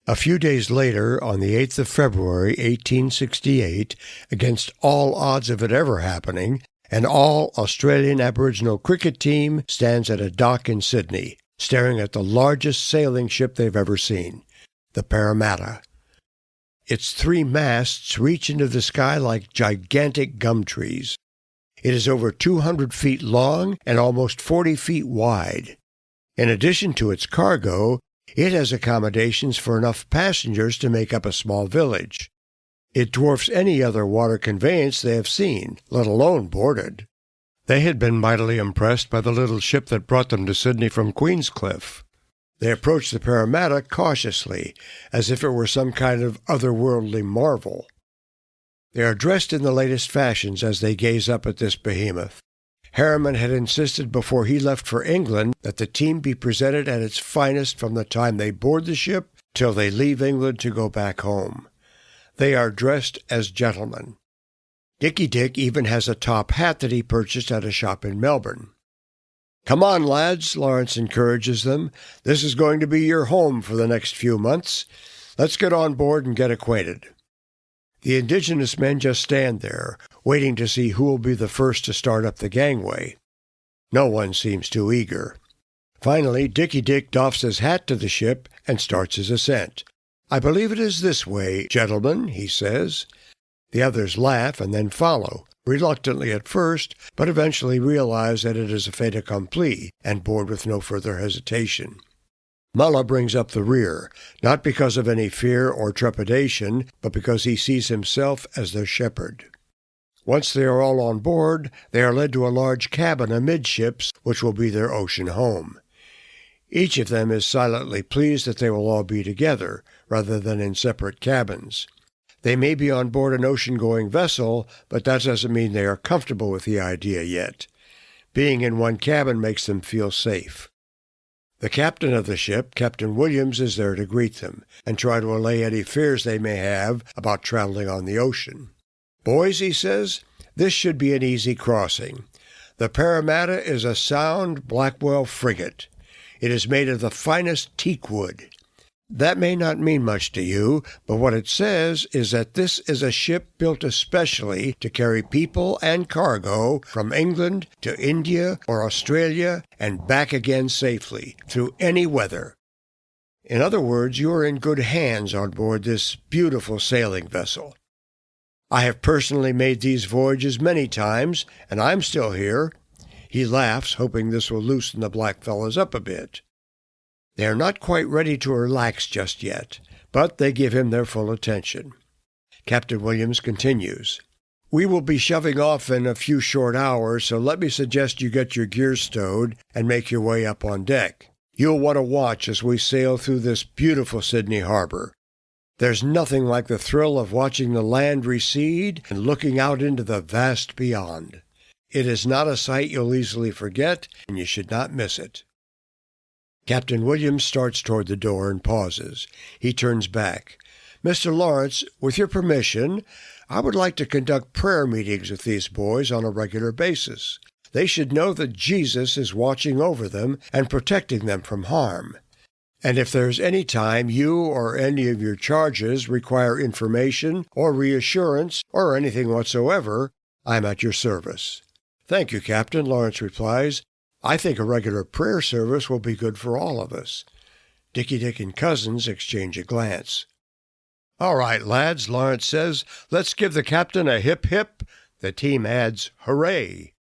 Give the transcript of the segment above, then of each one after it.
A few days later, on the 8th of February, 1868, against all odds of it ever happening, an all-Australian Aboriginal cricket team stands at a dock in Sydney, staring at the largest sailing ship they've ever seen, the Parramatta. Its 3 masts reach into the sky like gigantic gum trees. It is over 200 feet long and almost 40 feet wide. In addition to its cargo, it has accommodations for enough passengers to make up a small village. It dwarfs any other water conveyance they have seen, let alone boarded. They had been mightily impressed by the little ship that brought them to Sydney from Queenscliff. They approached the Parramatta cautiously, as if it were some kind of otherworldly marvel. They are dressed in the latest fashions as they gaze up at this behemoth. Harriman had insisted before he left for England that the team be presented at its finest from the time they board the ship till they leave England to go back home. They are dressed as gentlemen. Dicky Dick even has a top hat that he purchased at a shop in Melbourne. "Come on, lads," Lawrence encourages them. "This is going to be your home for the next few months. Let's get on board and get acquainted." The Indigenous men just stand there, waiting to see who will be the first to start up the gangway. No one seems too eager. Finally, Dicky Dick doffs his hat to the ship and starts his ascent. "I believe it is this way, gentlemen," he says. The others laugh and then follow, reluctantly at first, but eventually realize that it is a fait accompli and board with no further hesitation. Mullah brings up the rear, not because of any fear or trepidation, but because he sees himself as their shepherd. Once they are all on board, they are led to a large cabin amidships, which will be their ocean home. Each of them is silently pleased that they will all be together, rather than in separate cabins. They may be on board an ocean-going vessel, but that doesn't mean they are comfortable with the idea yet. Being in one cabin makes them feel safe. The captain of the ship, Captain Williams, is there to greet them and try to allay any fears they may have about traveling on the ocean. "Boys," he says, "this should be an easy crossing. The Parramatta is a sound Blackwell frigate. It is made of the finest teak wood. That may not mean much to you, but what it says is that this is a ship built especially to carry people and cargo from England to India or Australia and back again safely, through any weather. In other words, you are in good hands on board this beautiful sailing vessel. I have personally made these voyages many times, and I'm still here." He laughs, hoping this will loosen the blackfellows up a bit. They are not quite ready to relax just yet, but they give him their full attention. Captain Williams continues, "We will be shoving off in a few short hours, so let me suggest you get your gear stowed and make your way up on deck. You'll want to watch as we sail through this beautiful Sydney harbor. There's nothing like the thrill of watching the land recede and looking out into the vast beyond. It is not a sight you'll easily forget, and you should not miss it." Captain Williams starts toward the door and pauses. He turns back. "Mr. Lawrence, with your permission, I would like to conduct prayer meetings with these boys on a regular basis. They should know that Jesus is watching over them and protecting them from harm. And if there's any time you or any of your charges require information or reassurance or anything whatsoever, I'm at your service." "Thank you, Captain," Lawrence replies. "I think a regular prayer service will be good for all of us." Dicky Dick and Cousins exchange a glance. "All right, lads," Lawrence says, "let's give the captain a hip-hip." The team adds, "Hooray!"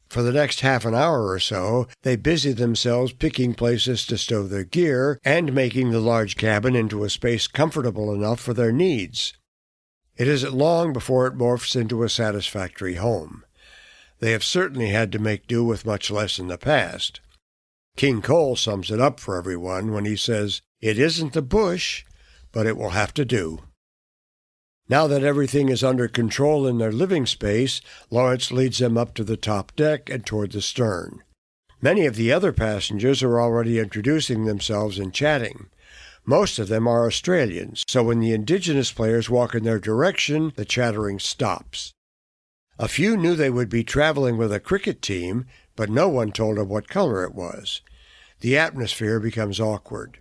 For the next half an hour or so, they busy themselves picking places to stow their gear and making the large cabin into a space comfortable enough for their needs. It isn't long before it morphs into a satisfactory home. They have certainly had to make do with much less in the past. King Cole sums it up for everyone when he says, "It isn't the bush, but it will have to do." Now that everything is under control in their living space, Lawrence leads them up to the top deck and toward the stern. Many of the other passengers are already introducing themselves and chatting. Most of them are Australians, so when the Indigenous players walk in their direction, the chattering stops. A few knew they would be traveling with a cricket team, but no one told them what color it was. The atmosphere becomes awkward.